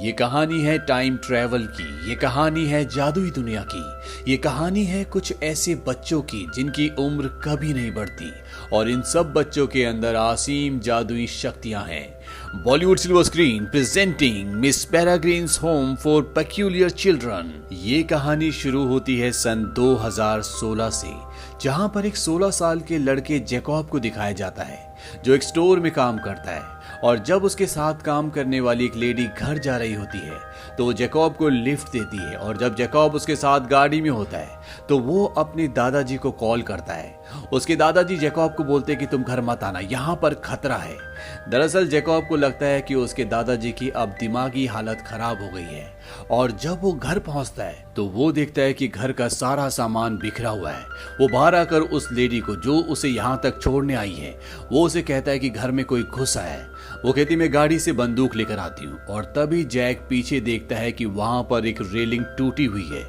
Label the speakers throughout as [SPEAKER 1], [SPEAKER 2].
[SPEAKER 1] ये कहानी है टाइम ट्रेवल की, ये कहानी है जादुई दुनिया की, ये कहानी है कुछ ऐसे बच्चों की जिनकी उम्र कभी नहीं बढ़ती और इन सब बच्चों के अंदर असीम जादुई शक्तियां हैं। Bollywood silver screen presenting Miss Peregrine's Home for Peculiar Children. ये कहानी शुरू होती है सन 2016 से, जहां पर एक 16 साल के लड़के जैकब को दिखाया जाता है जो एक स्टोर में काम करता है। और जब उसके साथ काम करने वाली एक लेडी घर जा रही होती है तो वो जैकब को लिफ्ट देती है, और जब जैकब उसके साथ गाड़ी में होता है तो वो अपने दादाजी को कॉल करता है। उसके दादाजी जैकब को बोलते हैं कि तुम घर मत आना, यहाँ पर खतरा है। दरअसल जैकब को लगता है कि उसके दादाजी की अब दिमागी हालत खराब हो गई है, और जब वो घर पहुंचता है तो वो देखता है कि घर का सारा सामान बिखरा हुआ है। वो बाहर आकर उस लेडी को जो उसे यहाँ तक छोड़ने आई है वो उसे कहता है कि घर में कोई घुस आया है। वो कहती मैं गाड़ी से बंदूक लेकर आती हूँ, और तभी जैक पीछे देखता है कि वहां पर एक रेलिंग टूटी हुई है।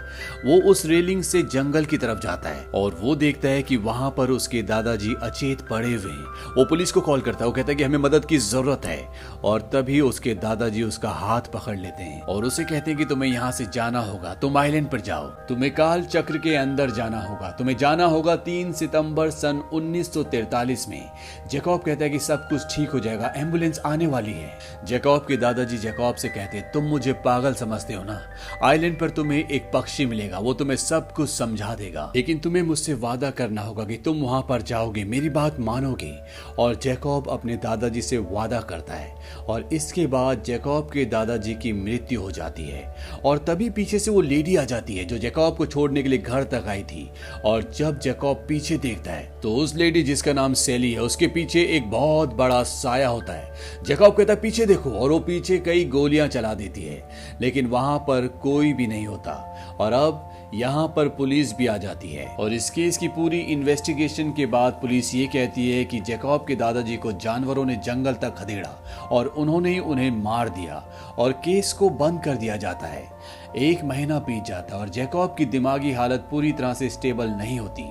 [SPEAKER 1] वो उस रेलिंग से जंगल की तरफ जाता है और वो देखता है कि वहां पर उसके दादाजी अचेत पड़े हुए हैं। वो पुलिस को कॉल करता है, वो कहता है कि हमें मदद की जरूरत है, और तभी उसके दादाजी उसका हाथ पकड़ लेते हैं और उसे कहते हैं कि तुम्हें यहाँ से जाना होगा, तुम आइलैंड पर जाओ, तुम्हें काल चक्र के अंदर जाना होगा, तुम्हें जाना होगा 3 सितंबर सन 1943 में। जैकब कहता है कि सब कुछ ठीक हो जाएगा, एम्बुलेंस आने वाली है। जैकब के दादाजी जैकब से कहते हैं तुम मुझे पागल समझते हो ना, आइलैंड पर तुम्हें एक पक्षी मिलेगा, वो तुम्हें सब कुछ समझा देगा, लेकिन तुम्हें मुझसे वादा करना होगा कि तुम वहां पर जाओगे, मेरी बात मानोगे। और जैकब अपने दादाजी से वादा करता है, और इसके बाद जैकब के दादाजी की मृत्यु हो जाती है। और तभी पीछे से वो लेडी आ जाती है जो जैकब को छोड़ने के लिए घर तक आई थी। और जब जैकब पीछे देखता है तो उस लेडी जिसका नाम सेली है उसके पीछे एक बहुत बड़ा साया होता है। जैकब कहता है पीछे देखो, और वो पीछे कई गोलियां चला देती है, लेकिन वहां पर कोई भी नहीं होता। और अब यहाँ पर पुलिस भी आ जाती है, और इस केस की पूरी इन्वेस्टिगेशन के बाद पुलिस ये कहती है कि जैकब के दादाजी को जानवरों ने जंगल तक खदेड़ा और उन्होंने उन्हें मार दिया, और केस को बंद कर दिया जाता है। 1 महीना बीत जाता है और जैकब की दिमागी हालत पूरी तरह से स्टेबल नहीं होती,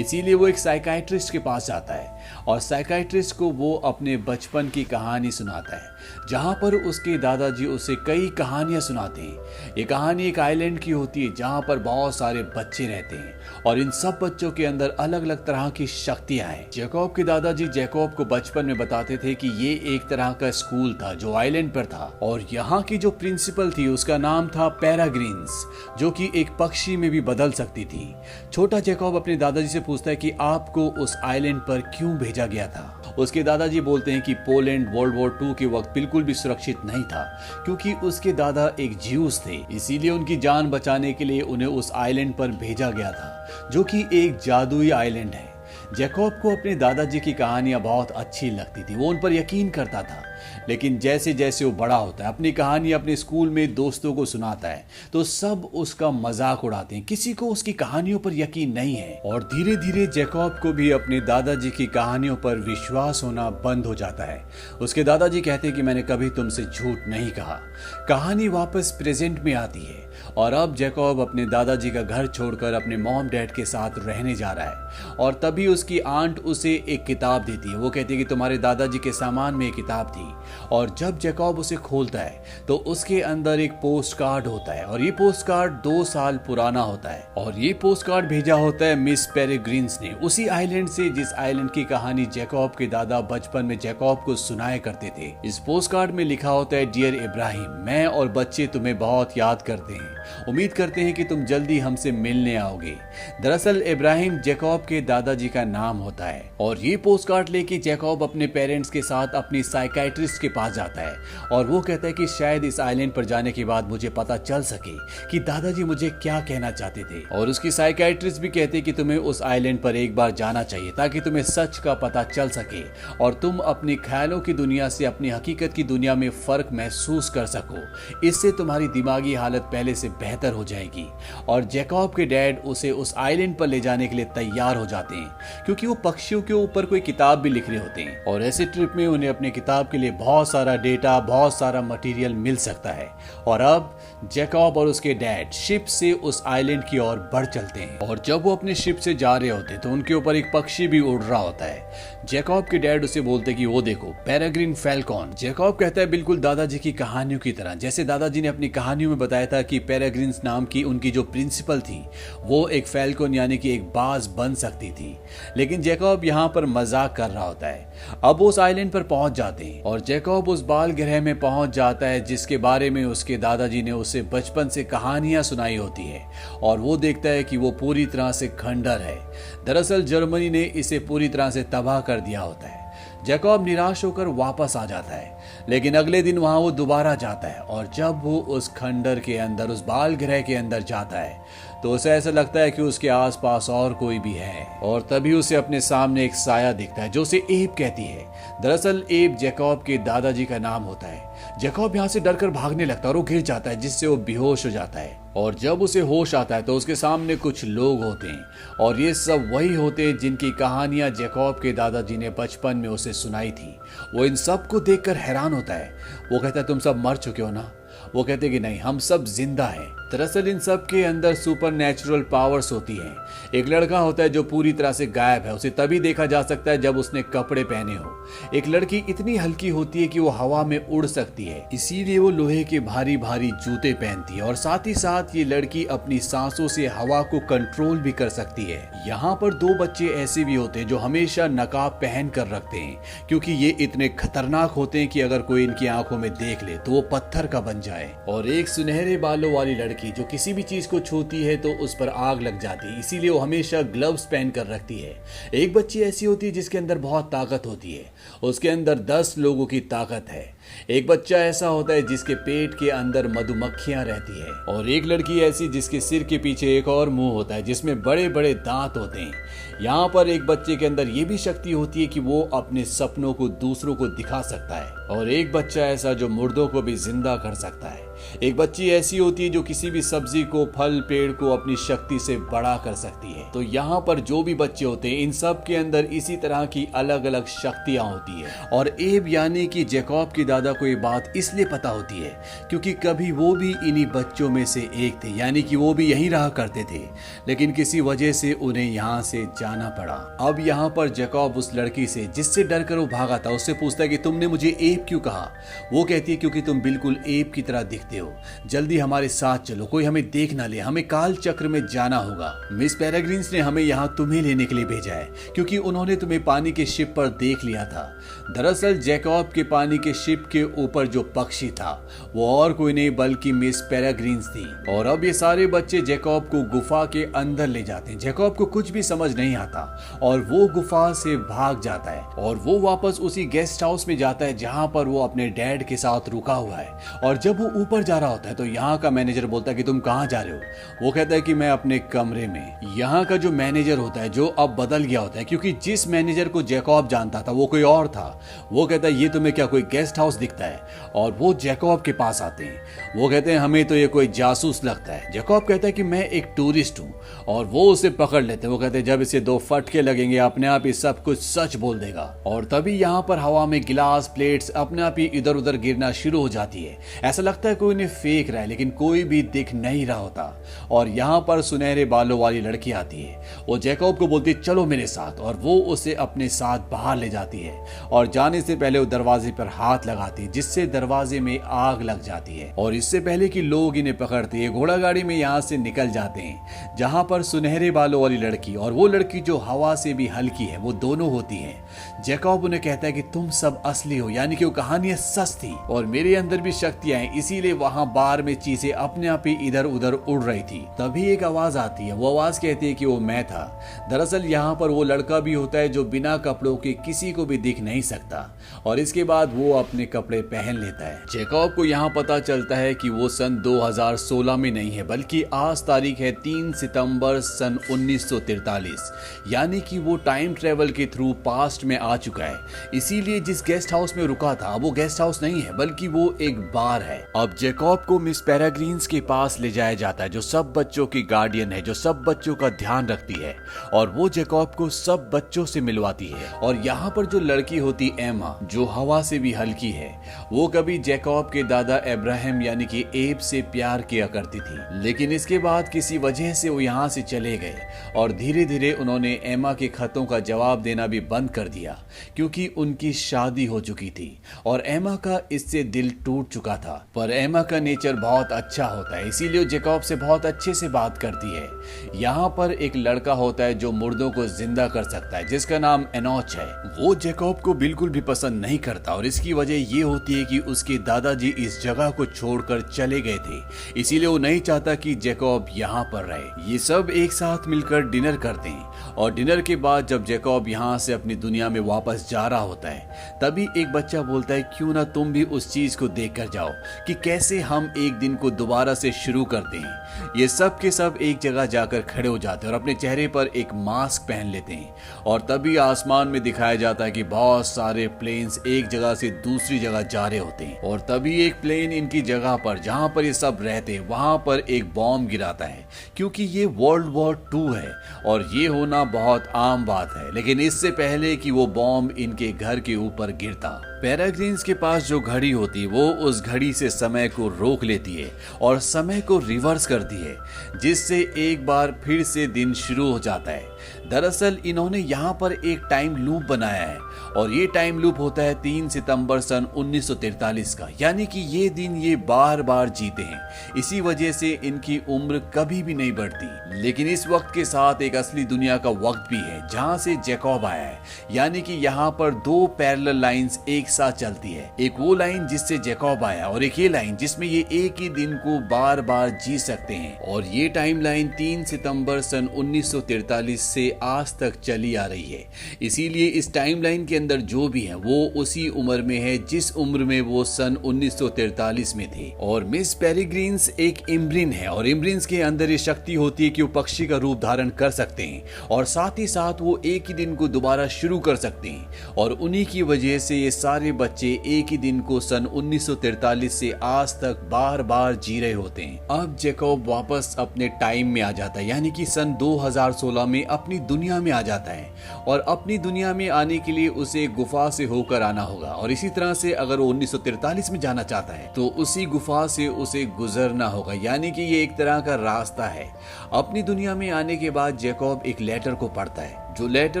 [SPEAKER 1] इसीलिए वो एक साइकाइट्रिस्ट के पास जाता है, और साइकाइट्रिस्ट को वो अपने बचपन की कहानी सुनाता है, जहां पर उसके दादाजी उसे कई कहानियां सुनाते हैं। ये कहानी एक आइलैंड की होती है जहां पर बहुत सारे बच्चे रहते हैं, और इन सब बच्चों के अंदर अलग अलग तरह की शक्तियां हैं। जैकब के दादाजी जैकब को बचपन में बताते थे कि ये एक तरह का स्कूल था जो आइलैंड पर था, और यहाँ की जो प्रिंसिपल थी उसका नाम था पेरेग्रिन्स, जो कि एक पक्षी में भी बदल सकती थी। छोटा जैकब अपने दादाजी से पूछता है कि आपको उस आइलैंड पर क्यों भेजा गया था। उसके दादाजी बोलते हैं कि पोलैंड वर्ल्ड वॉर 2 के वक्त बिल्कुल भी सुरक्षित नहीं था, क्योंकि उसके दादा एक ज्यूस थे, इसीलिए उनकी जान बचाने के लिए उन्हें उस आइलैंड पर भेजा गया था, जो कि एक जादुई आइलैंड है। जैकब को अपने दादाजी की कहानियां बहुत अच्छी लगती थी, वो उन पर यकीन करता था, लेकिन जैसे जैसे वो बड़ा होता है, अपनी कहानी अपने स्कूल में दोस्तों को सुनाता है, तो सब उसका मजाक उड़ाते हैं, किसी को उसकी कहानियों पर यकीन नहीं है। और धीरे धीरे जैकब को भी अपने दादाजी की कहानियों पर विश्वास होना बंद हो जाता है। उसके दादाजी कहते हैं कि मैंने कभी तुमसे झूठ नहीं कहा। कहानी वापस प्रेजेंट में आती है, और अब जैकब अपने दादाजी का घर छोड़कर अपने मॉम डैड के साथ रहने जा रहा है। और तभी उसकी आंट उसे एक किताब देती है, वो कहती है कि तुम्हारे दादाजी के सामान में एक किताब थी। और जब जैकब उसे खोलता है तो उसके अंदर एक पोस्ट कार्ड होता है, और ये पोस्ट कार्ड 2 साल पुराना होता है, और ये पोस्ट कार्ड भेजा होता है मिस पेरेग्रिन्स ने, उसी आइलैंड से जिस आइलैंड की कहानी जैकब के दादा बचपन में जैकब को सुनाया करते थे। इस पोस्ट कार्ड में लिखा होता है डियर इब्राहिम, मैं और बच्चे तुम्हें बहुत याद करते हैं, उम्मीद करते हैं कि तुम जल्दी हमसे मिलने आओगे। दरअसल इब्राहिम जैकब के दादाजी का नाम होता है। और ये पोस्ट कार्ड लेके जैकब अपने पेरेंट्स के साथ अपनी साइकाइट्रिस्ट के पास जाता है, और वो कहता है कि शायद इस आइलैंड पर जाने के बाद मुझे पता चल सके कि दादाजी मुझे क्या कहना चाहते थे। और उसकी साइकाइट्रिस्ट भी कहते हैं कि तुम्हें उस आइलैंड पर एक बार जाना चाहिए ताकि तुम्हें सच का पता चल सके, और तुम अपने ख्यालों की दुनिया से अपनी हकीकत की दुनिया में फर्क महसूस कर सको। इससे तुम्हारी दिमागी हालत पहले से बेहतर हो जाएगी। और जैकब के डैड उसे उस आइलैंड पर ले जाने के लिए तैयार हो जाते हैं क्योंकि वो पक्षियों के ऊपर कोई किताब भी लिख रहे होते हैं और ऐसे ट्रिप में उन्हें अपने किताब के लिए बहुत सारा डेटा, बहुत सारा मटेरियल मिल सकता है। और अब जैकब और उसके डैड शिप से उस आइलैंड की ओर बढ़ चलते हैं और जब वो अपने शिप से जा रहे होते हैं तो उनके ऊपर एक पक्षी भी उड़ रहा होता है। जैकब के डैड उसे बोलते हैं कि वो देखो, पेरेग्रिन फैल्कॉन। जैकब कहता है बिल्कुल दादाजी की कहानियों की तरह, जैसे दादाजी ने अपनी कहानियों में बताया था कि पेरेग्रिन नाम की उनकी जो प्रिंसिपल थी वो एक फैल्कॉन यानी कि एक बाज बन सकती थी। लेकिन जैकब यहाँ पर मजाक कर रहा होता है। अब वो उस आइलैंड पर पहुंच जाते हैं और जैकब उस बाल ग्रह में पहुंच जाता है जिसके बारे में उसके दादाजी ने उसे बचपन से कहानियां सुनाई होती है और वो देखता है कि वो पूरी तरह से खंडर है। दरअसल जर्मनी ने इसे पूरी तरह से तबाह कर दिया होता है। जैकब निराश होकर वापस आ जाता है, लेकिन अगले दिन वहां वो दोबारा जाता है और जब वो उस खंडर के अंदर, उस बाल ग्रह के अंदर जाता है तो उसे ऐसा लगता है कि उसके आसपास और कोई भी है और तभी उसे अपने सामने एक साया दिखता है जो उसे एब कहती है। दरअसल एब जैकब के दादाजी का नाम होता है। जैकब यहाँ से डरकर भागने लगता है और वो गिर जाता है जिससे वो बेहोश हो जाता है और जब उसे होश आता है तो उसके सामने कुछ लोग होते हैं और ये सब वही होते हैं जिनकी कहानियां जैकब के दादाजी ने बचपन में उसे सुनाई थी। वो इन सब को देखकर हैरान होता है। वो कहता है तुम सब मर चुके हो ना? वो कहते कि नहीं, हम सब जिंदा हैं। दरअसल इन सब के अंदर सुपर नेचुरल पावर्स होती हैं। एक लड़का होता है जो पूरी तरह से गायब है, उसे तभी देखा जा सकता है जब उसने कपड़े पहने हो। एक लड़की इतनी हल्की होती है कि वो हवा में उड़ सकती है, इसीलिए वो लोहे के भारी भारी जूते पहनती है और साथ ही साथ ये लड़की अपनी सांसों से हवा को कंट्रोल भी कर सकती है। यहाँ पर दो बच्चे ऐसे भी होते हैं जो हमेशा नकाब पहन कर रखते हैं क्योंकि ये इतने खतरनाक होते हैं कि अगर कोई इनकी आंखों में देख ले तो वो पत्थर का बन जाए। और एक सुनहरे बालों वाली लड़की जो किसी भी चीज को छूती है तो उस पर आग लग जाती है, इसीलिए वो हमेशा ग्लव्स पहन कर रखती है। एक बच्ची ऐसी होती है जिसके अंदर बहुत ताकत होती है, उसके अंदर 10 लोगों की ताकत है। एक बच्चा ऐसा होता है जिसके पेट के अंदर मधुमक्खियां रहती है और एक लड़की ऐसी जिसके सिर के पीछे एक और मुंह होता है जिसमें बड़े बड़े दांत होते हैं। यहाँ पर एक बच्चे के अंदर ये भी शक्ति होती है कि वो अपने सपनों को दूसरों को दिखा सकता है और एक बच्चा ऐसा जो मुर्दों को भी जिंदा कर सकता है। एक बच्ची ऐसी होती है जो किसी भी सब्जी को, फल, पेड़ को अपनी शक्ति से बड़ा कर सकती है। तो यहाँ पर जो भी बच्चे होते हैं इन सब के अंदर इसी तरह की अलग अलग शक्तियां होती है। और एब यानी कि जैकब की दादा को ये बात इसलिए पता होती है क्योंकि कभी वो भी इन्हीं बच्चों में से एक थे, यानी कि वो भी यहीं रहा करते थे, लेकिन किसी वजह से उन्हें यहाँ से जाना पड़ा। अब यहाँ पर जैकब उस लड़की से जिससे डर कर वो भागा था उससे पूछता है कि तुमने मुझे एब क्यों कहा? वो कहती है क्योंकि तुम बिल्कुल एब की तरह दिखते हो, जल्दी हमारे साथ चलो, कोई हमें देख ना ले, हमें काल चक्र में जाना होगा। मिस पेरेग्रिन्स ने हमें यहाँ तुम्हें लेने के लिए भेजा है क्योंकि उन्होंने तुम्हें पानी के शिप पर देख लिया था। दरअसल जैकब के पानी के शिप के ऊपर जो पक्षी था वो और कोई नहीं बल्कि मिस पेरेग्रिन्स थी। और अब ये सारे बच्चे जैकब को गुफा के अंदर ले जाते हैं। जैकब को कुछ भी समझ नहीं आता और वो गुफा से भाग जाता है और वो वापस उसी गेस्ट हाउस में जाता है जहां पर वो अपने डैड के साथ रुका हुआ है। और जब वो ऊपर जा रहा होता है तो यहाँ का मैनेजर बोलता है कि तुम कहाँ जा रहे हो? वो कहता है कि मैं अपने कमरे में। यहाँ का जो मैनेजर होता है जो अब बदल गया होता है क्योंकि जिस मैनेजर को जैकब जानता था वो कोई और था। वो कहता है ये तुम्हें क्या कोई गेस्ट हाउस दिखता है? और वो जैकब के पास आते हैं। वो कहते हैं हमें तो ये कोई जासूस लगता है। जैकब कहता है कि मैं एक टूरिस्ट हूँ और वो उसे पकड़ लेते हैं। वो कहते हैं जब इसे 2 फटके लगेंगे अपने आप ही सब कुछ सच बोल देगा। और तभी यहाँ पर हवा में गिलास, प्लेट्स अपने आप ही इधर उधर गिरना शुरू हो जाती है। ऐसा लगता है कोई उन्हें फेंक रहा है लेकिन कोई भी दिख नहीं रहा होता। और यहाँ पर सुनहरे बालों वाली लड़की आती है। वो जैकब को बोलती है चलो मेरे साथ, और वो उसे अपने साथ बाहर ले जाती है और जाने से पहले वो दरवाजे पर हाथ लगाती है जिससे दरवाजे में आग लग जाती है। और इससे पहले कि लोग इन्हें पकड़ते हैं घोड़ा गाड़ी में यहाँ से निकल जाते हैं जहाँ पर सुनहरे बालों वाली लड़की और वो लड़की जो हवा से भी हल्की है वो दोनों होती हैं। जैकब उन्हें कहता है कि तुम सब असली हो, यानी कि वो कहानियां सच थी और मेरे अंदर भी शक्तियां हैं, इसीलिए वहां बार में चीजें अपने आप ही इधर उधर उड़ रही थी। तभी एक आवाज आती है। वो आवाज कहती है कि वो मैं था। दरअसल यहाँ पर वो लड़का भी होता है जो बिना कपड़ों के किसी को भी दिख नहीं सकता और इसके बाद वो अपने कपड़े पहन लेता है। जैकब को यहाँ पता चलता है कि वो सन 2016 में नहीं है बल्कि आज तारीख है 3 सितंबर सन 1943, यानी कि वो टाइम ट्रेवल के थ्रू पास्ट में आ चुका है। इसीलिए जिस गेस्ट हाउस में रुका था वो गेस्ट हाउस नहीं है बल्कि वो एक बार है। अब जैकब को मिस पेरेग्रीन्स के पास ले जाया जाता है, जो सब बच्चों की गार्डियन है, जो सब बच्चों का ध्यान रखती है, और वो जैकब को सब बच्चों से मिलवाती है। और यहाँ पर जो लड़की होती एमा, जो हवा से भी हल्की है, वो कभी जैकब के दादा इब्राहिम यानी कि एब से प्यार किया करती थी, लेकिन इसके बाद किसी वजह से वो यहाँ से चले गए और धीरे धीरे उन्होंने एमा के खतों का जवाब देना भी बंद कर दिया, क्योंकि उनकी शादी हो चुकी थी और एमा का इससे दिल टूट चुका था। पर एमा का नेचर बहुत अच्छा होता है, इसीलिए वो जैकब से बहुत अच्छे से बात करती है। यहाँ पर एक लड़का होता है जो मुर्दों को जिंदा कर सकता है, जिसका नाम एनोच है। वो जैकब को बिल्कुल भी पसंद नहीं करता और इसकी वजह ये होती है कि उसके दादाजी इस जगह को छोड़कर चले गए थे, इसीलिए वो नहीं चाहता कि जैकब यहाँ पर रहे। ये सब एक साथ मिलकर डिनर करते हैं और डिनर के बाद जब जैकब यहाँ से अपनी दुनिया में वापस जा रहा होता है, तभी एक बच्चा बोलता है, क्यों ना तुम भी उस चीज को देख कर जाओ कि कैसे हम एक दिन को दोबारा से शुरू करते हैं। ये सब के सब एक जगह जाकर खड़े हो जाते हैं और अपने चेहरे पर एक मास्क पहन लेते हैं और तभी आसमान में दिखाया जाता है कि बहुत सारे प्लेन्स एक जगह से दूसरी जगह जा रहे होते हैं और तभी एक प्लेन इनकी जगह पर, जहां पर ये सब रहते हैं, वहां पर एक बॉम्ब गिराता है, क्योंकि ये वर्ल्ड वॉर 2 है और ये होना बहुत आम बात है। लेकिन इससे पहले कि वो बॉम्ब इनके घर के ऊपर गिरता, पेरेग्रीन्स के पास जो घड़ी होती है वो उस घड़ी से समय को रोक लेती है और समय को रिवर्स करती है, जिससे एक बार फिर से दिन शुरू हो जाता है। दरअसल इन्होंने यहाँ पर एक टाइम लूप बनाया है और ये टाइम लूप होता है 3 सितंबर सन 1943 का, यानी कि ये दिन ये बार बार जीते हैं। इसी वजह से इनकी उम्र कभी भी नहीं बढ़ती। लेकिन इस वक्त के साथ एक असली दुनिया का वक्त भी है जहाँ से जैकब आया है, यानी कि यहाँ पर 2 पैरेलल लाइंस एक साथ चलती है। एक वो लाइन जिससे जैकब आया और एक ये लाइन जिसमें ये एक ही दिन को बार बार जी सकते हैं। और ये टाइम लाइन 3 सितंबर सन 1943 से आज तक चली आ रही है। इसीलिए इस टाइमलाइन के अंदर जो भी है वो उसी उम्र में है जिस उम्र में वो सन 1943 में थे। और मिस पेरेग्रीन्स एक इम्ब्रिन है और इम्ब्रिन्स के अंदर ये शक्ति होती है कि वो पक्षी का रूप धारण कर सकते हैं और साथ ही साथ वो एक ही दिन को दोबारा शुरू कर सकते हैं और उन्हीं की वजह से ये सारे बच्चे एक ही दिन को सन 1943 से आज तक बार बार जी रहे होते हैं। अब जैकब वापस अपने टाइम में आ जाता है, यानी कि सन 2016 में अपनी दुनिया में आ जाता है और अपनी दुनिया में आने के लिए उसे गुफा से होकर आना होगा और इसी तरह से अगर वो 1943 में जाना चाहता है तो उसी गुफा से उसे गुजरना होगा, यानी कि ये एक तरह का रास्ता है। अपनी दुनिया में आने के बाद जैकब एक लेटर को पढ़ता है, जो लेटर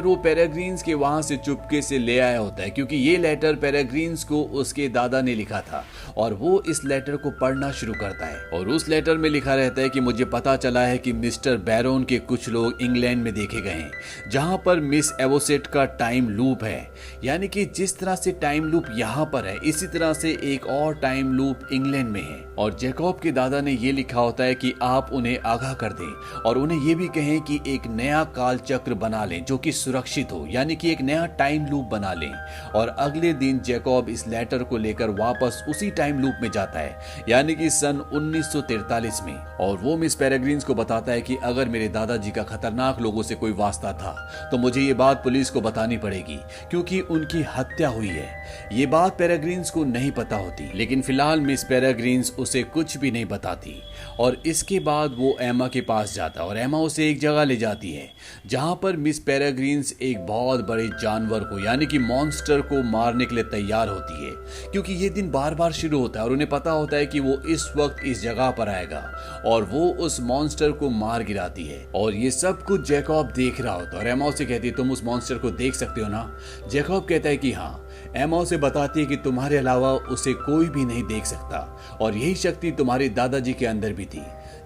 [SPEAKER 1] वो पेरेग्रीन्स के वहां से चुपके से ले आया होता है, क्योंकि ये लेटर पेरेग्रीन्स को उसके दादा ने लिखा था और वो इस लेटर को पढ़ना शुरू करता है और उस लेटर में लिखा रहता है कि मुझे पता चला है कि मिस्टर बैरोन के कुछ लोग इंग्लैंड में देखे गए हैं, जहां पर मिस एवोसेट का टाइम लूप है। यानी कि जिस तरह से टाइम लूप यहाँ पर है, इसी तरह से एक और टाइम लूप इंग्लैंड में है। और जैकब के दादा ने ये लिखा होता है कि आप उन्हें आगाह कर दें और उन्हें ये भी कहें कि एक नया काल चक्र बना लें जो कि सुरक्षित हो, यानी कि एक नया टाइम लूप बना लें। और अगले दिन जैकब इस लेटर को लेकर वापस उसी टाइम लूप में जाता है, यानी कि सन 1943 में, और वो मिस पेरेग्रीन्स को बताता है कि अगर मेरे दादाजी का खतरनाक लोगों से कोई वास्ता था तो मुझे ये बात पुलिस को बतानी पड़ेगी, क्योंकि उनकी हत्या हुई है। ये बात पेरेग्रीन्स को नहीं पता होती, लेकिन फिलहाल मिस पेरेग्रीन्स उसे कुछ भी नहीं बताती। और इसके बाद वो एमा के पास जाता है और एमा उसे एक जगह ले जाती है जहां पर मिस पेरेग्रीन्स एक बहुत बड़े जानवर को, यानी कि मॉन्स्टर को मारने के लिए तैयार होती है, क्योंकि ये दिन बार बार शुरू होता है और उन्हें पता होता है कि वो इस वक्त इस जगह पर आएगा और वो उस मॉन्स्टर को मार गिराती है। और ये सब कुछ जैकब देख रहा होता है और एमा उसे कहती है, तुम उस मॉन्स्टर को देख सकते हो ना? जैकब कहता है कि हाँ। एमा उसे बताती है कि तुम्हारे अलावा उसे कोई भी नहीं देख सकता और यही शक्ति तुम्हारे दादाजी के अंदर भी थी।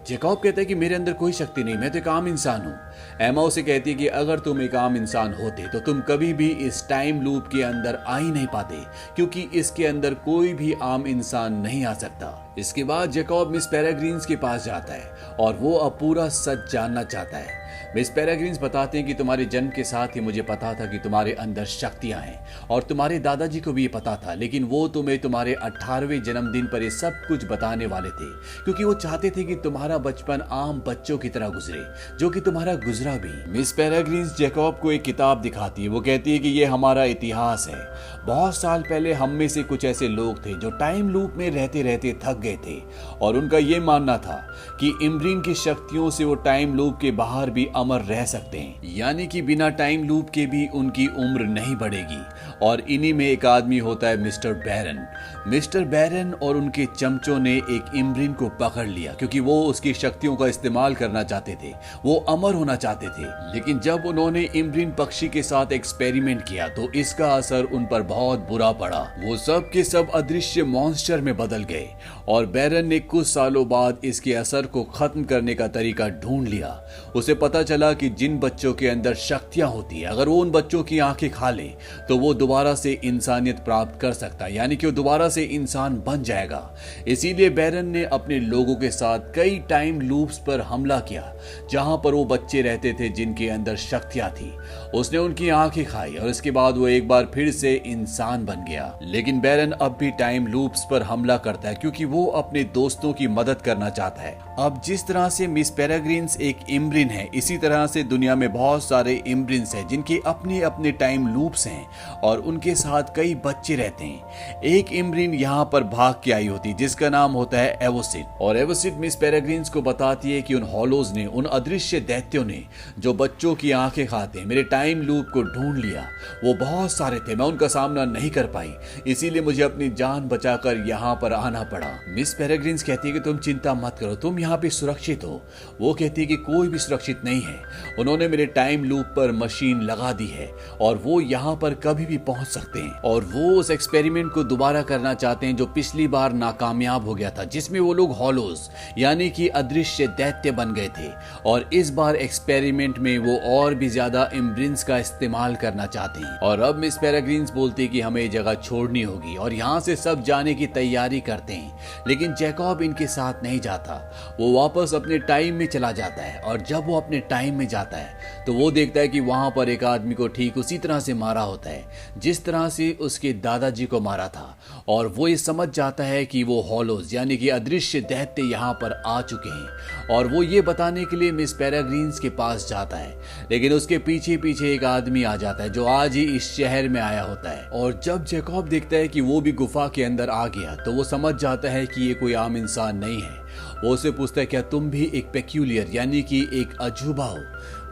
[SPEAKER 1] जैकब कहता है कि मेरे अंदर कोई शक्ति नहीं, मैं तो एक आम इंसान हूँ। एमा उसे कहती है कि अगर तुम एक आम इंसान होते तो तुम कभी भी इस टाइम लूप के अंदर आ ही नहीं पाते, क्योंकि इसके अंदर कोई भी आम इंसान नहीं आ सकता। इसके बाद जैकब मिस पेरेग्रीन्स के पास जाता है और वो अब पूरा सच जानना चाहता है। मिस पेरेग्रिन्स बताते हैं कि तुम्हारे जन्म के साथ ही मुझे पता था कि तुम्हारे अंदर शक्तियां हैं, और तुम्हारे दादाजी को भी ये पता था, लेकिन वो तुम्हें तुम्हारे 18वें जन्मदिन पर ये सब कुछ बताने वाले थे, क्योंकि वो चाहते थे कि तुम्हारा बचपन आम बच्चों की तरह गुजरे, जो कि तुम्हारा गुजरा भी। मिस पेरेग्रिन्स जैकब को एक किताब दिखाती है। वो कहती है कि ये हमारा इतिहास है। बहुत साल पहले हम में से कुछ ऐसे लोग थे जो टाइम लूप में रहते रहते थक गए थे, और उनका ये मानना था कि इम्ब्रीन की शक्तियों से वो टाइम लूप के बाहर भी अमर रह सकते हैं, यानी कि बिना टाइम लूप के भी उनकी उम्र नहीं बढ़ेगी। और इन्हीं में एक आदमी होता है मिस्टर बैरन। मिस्टर बैरन और उनके चमचों ने एक इम्ब्रीन को पकड़ लिया, क्योंकि वो उसकी शक्तियों का इस्तेमाल करना चाहते थे, वो अमर होना चाहते थे। लेकिन जब उन्होंने इम्ब्रीन पक्षी के साथ एक्सपेरिमेंट किया तो इसका असर उन पर बहुत बुरा पड़ा। वो सब के सब अदृश्य मॉन्स्टर में बदल गए, और बैरन ने कुछ सालों बाद इसके असर को खत्म करने का तरीका ढूंढ लिया। उसे पता चला कि जिन बच्चों के अंदर शक्तियां होती है, अगर वो उन बच्चों की आंखें खा ले तो वो दोबारा से इंसानियत प्राप्त कर सकता है, यानी कि वो दोबारा से इंसान बन जाएगा। इसीलिए बैरन ने अपने लोगों के साथ कई टाइम लूप्स पर हमला किया, जहां पर वो बच्चे रहते थे जिनके अंदर शक्तियां थी। उसने उनकी आंखें खाई, और इसके बाद वो एक बार फिर से इंसान बन गया। लेकिन बैरन अब भी टाइम लूप्स पर हमला करता है, क्योंकि वो अपने दोस्तों की मदद करना चाहता है। अब जिस तरह से मिस पेरेग्रिन्स एक इम्ब्रिन है, इसी तरह से दुनिया में बहुत सारे इम्ब्रिन्स हैं जिनके अपने अपने टाइम लूप्स हैं, और उनके साथ कई बच्चे रहते हैं। एक इम्ब्रिन यहाँ पर भाग के आई होती, जिसका नाम होता है एवोसिड, और एवोसिड मिस पेरेग्रिन्स को बताती है कि उन हॉलोज ने, उन अदृश्य दैत्यों ने जो बच्चों की आंखें खाते हैं, मेरे टाइम लूप को ढूंढ लिया। वो बहुत सारे थे, मैं उनका सामना नहीं कर पाई, इसीलिए मुझे अपनी जान बचाकर यहाँ पर आना पड़ा। मिस पेरेग्रिन्स कहती है कि तुम चिंता मत करो, तुम यहाँ पे सुरक्षित हो। वो कहती है कि कोई भी सुरक्षित नहीं है, उन्होंने मेरे टाइम लूप पर मशीन लगा दी है, और वो यहाँ पर कभी भी पहुंच सकते हैं, और वो उस एक्सपेरिमेंट को दोबारा करना चाहते हैं जो पिछली बार नाकामयाब हो गया था, जिसमें वो लोग हॉलोज यानी कि अदृश्य दैत्य बन गए थे। और इस बार एक्सपेरिमेंट में वो और भी ज्यादा इम्ब्रिन्स का इस्तेमाल करना चाहते हैं। और अब मिस पेरेग्रिन्स बोलती है कि हमें ये जगह छोड़नी होगी, और यहाँ से सब जाने की तैयारी करते हैं। लेकिन जैकब इनके साथ नहीं जाता, वो वापस अपने टाइम में चला जाता है। और जब वो अपने टाइम में जाता है तो वो देखता है कि वहां पर एक आदमी को ठीक उसी तरह से मारा होता है जिस तरह से उसके दादाजी को मारा था। और वो ये समझ जाता है कि वो हॉलोज यानी कि अदृश्य दैत्य यहाँ पर आ चुके हैं, और वो ये बताने के लिए मिस पेरेग्रिन्स के पास जाता है। लेकिन उसके पीछे पीछे एक आदमी आ जाता है जो आज ही इस शहर में आया होता है। और जब जैकब देखता है कि वो भी गुफा के अंदर आ गया तो वो समझ जाता है कि ये कोई आम इंसान नहीं है। वो उसे पूछता है, क्या तुम भी एक पेक्यूलियर यानी कि एक अजूबा हो?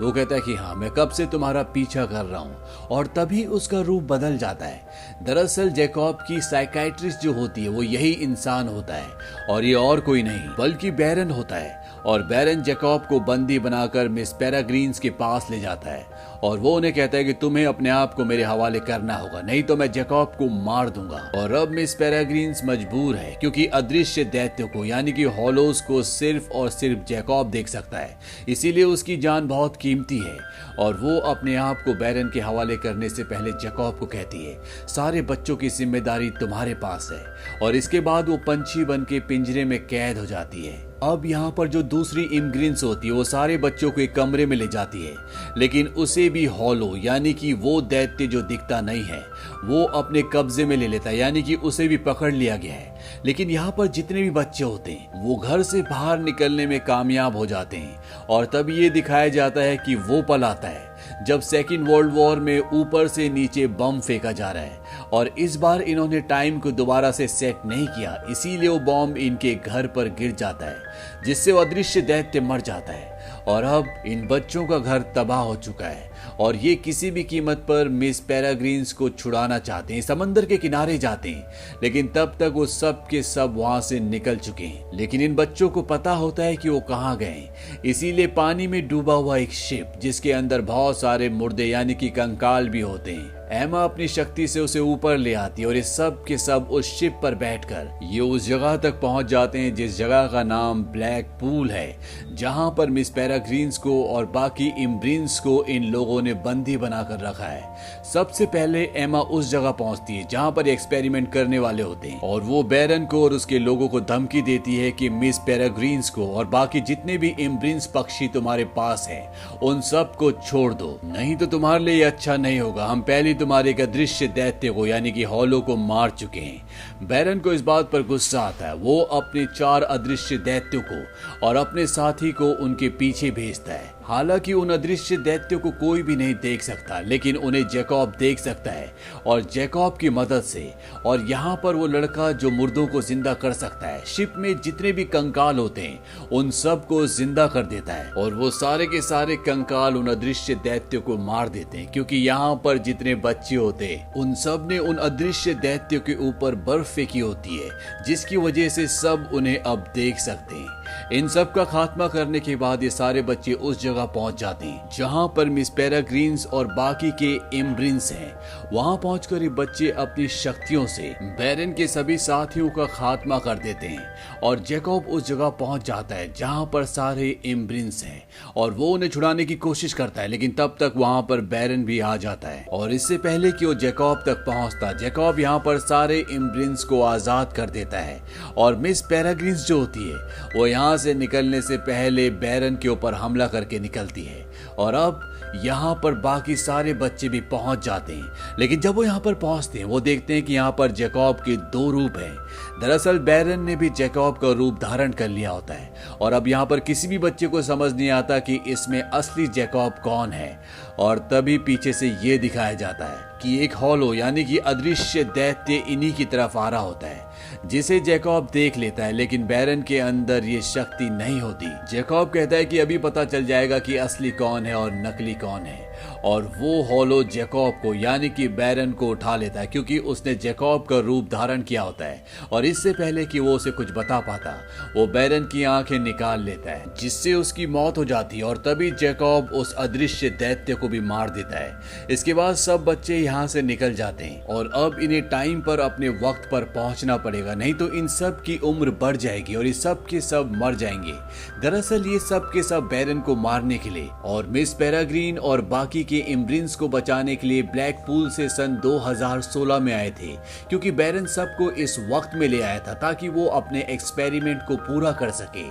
[SPEAKER 1] वो कहता है कि हाँ, मैं कब से तुम्हारा पीछा कर रहा हूँ। और तभी उसका रूप बदल जाता है। दरअसल जैकब की साइकाइट्रिस्ट जो होती है वो यही इंसान होता है, और ये और कोई नहीं बल्कि बैरन होता है। और बैरन जैकब को बंदी बनाकर मिस पेरेग्रिन्स के पास ले जाता है, और वो उन्हें कहता है कि तुम्हें अपने आप को मेरे हवाले करना होगा, नहीं तो मैं जैकब को मार दूंगा। और अब मिस पेरेग्रिन्स मजबूर है, क्योंकि अदृश्य दैत्य को यानी कि हॉलोज को सिर्फ और सिर्फ जैकब देख सकता है, इसीलिए उसकी जान बहुत कीमती है। और वो अपने आप को बैरन के हवाले करने से पहले जैकब को कहती है, सारे बच्चों की जिम्मेदारी तुम्हारे पास है। और इसके बाद वो पंछी बन के पिंजरे में कैद हो जाती है। अब यहाँ पर जो दूसरी इम्ग्रिन्स होती है वो सारे बच्चों को एक कमरे में ले जाती है, लेकिन उसे भी हॉलो यानी कि वो दैत्य जो दिखता नहीं है वो अपने कब्जे में ले लेता है, यानी कि उसे भी पकड़ लिया गया है। लेकिन यहाँ पर जितने भी बच्चे होते हैं वो घर से बाहर निकलने में कामयाब हो जाते हैं, और तब ये दिखाया जाता है कि वो पल आता है जब सेकेंड वर्ल्ड वॉर में ऊपर से नीचे बम फेंका जा रहा है। और इस बार इन्होंने टाइम को दोबारा से सेट नहीं किया, इसीलिए वो बॉम्ब इनके घर पर गिर जाता है, जिससे वो अदृश्य दैत्य मर जाता है। और अब इन बच्चों का घर तबाह हो चुका है, और ये किसी भी कीमत पर मिस पेरेग्रिन्स को छुड़ाना चाहते हैं, समंदर के किनारे जाते हैं। लेकिन तब तक वो सब के सब वहां से निकल चुके हैं। लेकिन इन बच्चों को पता होता है कि वो कहाँ गए, इसीलिए पानी में डूबा हुआ एक शिप जिसके अंदर बहुत सारे मुर्दे यानी कि कंकाल भी होते हैं एमा अपनी शक्ति से उसे ऊपर ले आती है और ये सब के सब उस शिप पर बैठकर ये उस जगह तक पहुंच जाते हैं जिस जगह का नाम ब्लैक पूल है, जहां पर मिस पेरेग्रीन्स को और बाकी इम्ब्रिन्स को इन लोगों ने बंदी बनाकर रखा है। सबसे पहले एमा उस जगह पहुंचती है जहां पर एक्सपेरिमेंट करने वाले होते हैं और वो बैरन को और उसके लोगों को धमकी देती है कि मिस पेरेग्रीन्स को और बाकी जितने भी इम्ब्रिन्स पक्षी तुम्हारे पास हैं उन सब को छोड़ दो, नहीं तो तुम्हारे लिए अच्छा नहीं होगा। हम पहले तुम्हारे एक अदृश्य दैत्य को यानी कि हॉलो को मार चुके हैं। बैरन को इस बात पर गुस्सा आता है। वो अपने 4 अदृश्य दैत्यों को और अपने साथी को उनके पीछे भेजता है। हालांकि उन अदृश्य दैत्यों को कोई भी नहीं देख सकता, लेकिन उन्हें जैकब देख सकता है और जैकब की मदद से और यहाँ पर वो लड़का जो मुर्दों को जिंदा कर सकता है, शिप में जितने भी कंकाल होते हैं उन सब को जिंदा कर देता है और वो सारे के सारे कंकाल उन अदृश्य दैत्यों को मार देते हैं, क्योंकि यहाँ पर जितने बच्चे होते हैं उन सब ने उन अदृश्य दैत्यों के ऊपर बर्फ फेंकी होती है, जिसकी वजह से सब उन्हें अब देख सकते हैं। इन सब का खात्मा करने के बाद ये सारे बच्चे उस जगह पहुंच जाते हैं जहां पर मिस पेरेग्रीन्स और बाकी के इम्ब्रिन्स हैं। वहां पहुंचकर ये बच्चे अपनी शक्तियों से बैरन के सभी साथियों का खात्मा कर देते हैं और जैकब उस जगह पहुंच जाता है जहां पर सारे इम्ब्रिन्स हैं और वो उन्हें छुड़ाने की कोशिश करता है, लेकिन तब तक वहां पर बैरन भी आ जाता है और इससे पहले कि वो जैकब तक पहुंचता, जैकब यहाँ पर सारे इम्ब्रिन्स को आजाद कर देता है और मिस पेरेग्रीन्स जो होती है वो यहाँ से निकलने से पहले बैरन के ऊपर हमला करके निकलती है और अब यहाँ पर बाकी सारे बच्चे भी पहुंच जाते हैं। लेकिन जब वो यहाँ पर पहुंचते हैं वो देखते हैं कि यहाँ पर जैकब के 2 रूप हैं। दरअसल बैरन ने भी जैकब का रूप धारण कर लिया होता है और अब यहाँ पर किसी भी बच्चे को समझ नहीं आता कि इसमें असली जैकब कौन है और तभी पीछे से ये दिखाया जाता है कि एक हॉलो यानी कि अदृश्य दैत्य इन्हीं की तरफ आ रहा होता है, जिसे जैकब देख लेता है, लेकिन बैरन के अंदर ये शक्ति नहीं होती। जैकब कहता है कि अभी पता चल जाएगा कि असली कौन है और नकली कौन है और वो हॉलो जैकब को यानी कि बैरन को उठा लेता है, क्योंकि उसने जैकब का रूप धारण किया होता है और इससे पहले कि वो उसे कुछ बता पाता वो बैरन की आंखें निकाल लेता है, जिससे उसकी मौत हो जाती है और तभी जैकब उस अदृश्य दैत्य को भी मार देता है। इसके बाद सब बच्चे यहाँ से निकल जाते हैं और अब इन्हें टाइम पर अपने वक्त पर पहुंचना पड़ेगा, नहीं तो इन सब की उम्र बढ़ जाएगी और ये सब के सब मर जाएंगे। दरअसल ये सब के सब बैरन को मारने के लिए और मिस पेरेग्रीन और बाकी के इम्ब्रिन्स को बचाने के लिए ब्लैक पूल से सन 2016 में आए थे, क्योंकि बैरन सबको इस वक्त में ले आया था ताकि वो अपने एक्सपेरिमेंट को पूरा कर सके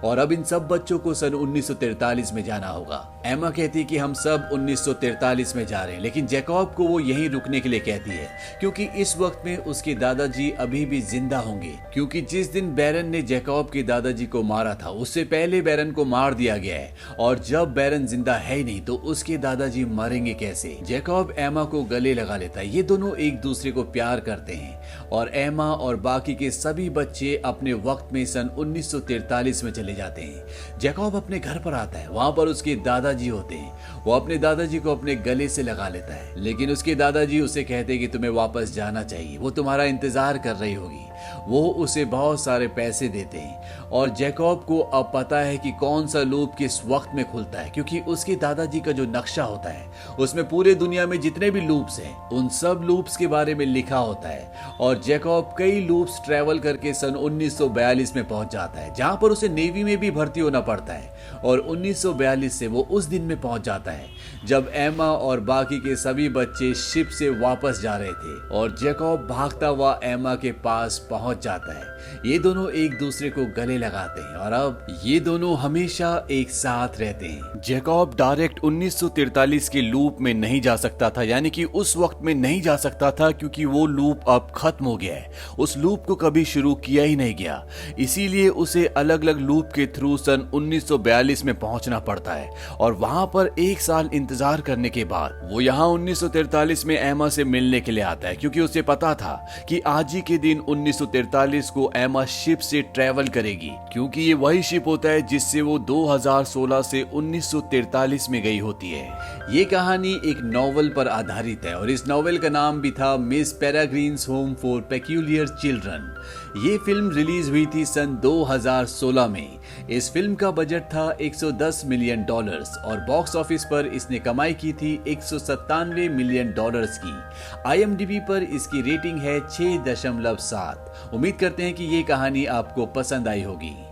[SPEAKER 1] और अब इन सब बच्चों को सन 1943 में जाना होगा। एमा कहती कि हम सब 1943 में जा रहे हैं, लेकिन जैकब को वो यहीं रुकने के लिए कहती है क्योंकि इस वक्त में उसके दादाजी अभी भी जिंदा होंगे, क्योंकि जिस दिन बैरन ने जैकब के दादाजी को मारा था उससे पहले बैरन को मार दिया गया है और जब बैरन जिंदा है ही नहीं तो उसके दादाजी मरेंगे कैसे। जैकब एमा को गले लगा लेता है। ये दोनों एक दूसरे को प्यार करते हैं और एमा और बाकी के सभी बच्चे अपने वक्त में सन 1943 में चले जाते हैं। जैकब अपने घर पर आता है, वहां पर उसके दादाजी होते हैं। वो अपने दादाजी को अपने गले से लगा लेता है, लेकिन उसके दादाजी उसे कहते हैं कि तुम्हें वापस जाना चाहिए, वो तुम्हारा इंतजार कर रही होगी। वो उसे बहुत सारे पैसे देते हैं और जैकब को अब पता है कि कौन सा लूप किस वक्त में खुलता है, क्योंकि उसके दादाजी का जो नक्शा होता है उसमें पूरे दुनिया में जितने भी लूप्स हैं उन सब लूप्स के बारे में लिखा होता है और जैकब कई लूप्स ट्रेवल करके सन 1942 में पहुंच जाता है, जहां पर उसे नेवी में भी भर्ती होना पड़ता है और 1942 से वो उस दिन में पहुंच जाता है जब एमा और बाकी के सभी बच्चे शिप से वापस जा रहे थे और जैकब भागता हुआ एमा के पास पहुंच जाता है। ये दोनों एक दूसरे को गले लगाते हैं और अब ये दोनों हमेशा एक साथ रहते हैं। जैकब डायरेक्ट 1943 के लूप में नहीं जा सकता था, यानी कि उस वक्त में नहीं जा सकता था, क्योंकि वो लूप अब खत्म हो गया है। उस लूप को कभी शुरू किया ही नहीं गया, इसीलिए उसे अलग अलग लूप के थ्रू सन 1942 में पहुंचना पड़ता है और वहां पर 1 साल इंतजार करने के बाद वो यहाँ 1943 में एमा से मिलने के लिए आता है, क्योंकि उसे पता था कि आज ही के दिन 1943 को एमा शिप से ट्रेवल करेगी, क्योंकि ये वही शिप होता है जिससे वो 2016 से 1943 में गई होती है। ये कहानी एक नॉवेल पर आधारित है और इस नॉवेल का नाम भी था Miss Peregrine's Home for Peculiar Children. ये फिल्म रिलीज हुई थी सन 2016 में। इस फिल्म का बजट था $110 मिलियन और बॉक्स ऑफिस पर इसने कमाई की थी $197 मिलियन की। IMDb पर इसकी रेटिंग है 6.7। उम्मीद करते हैं कि ये कहानी आपको पसंद आई होगी।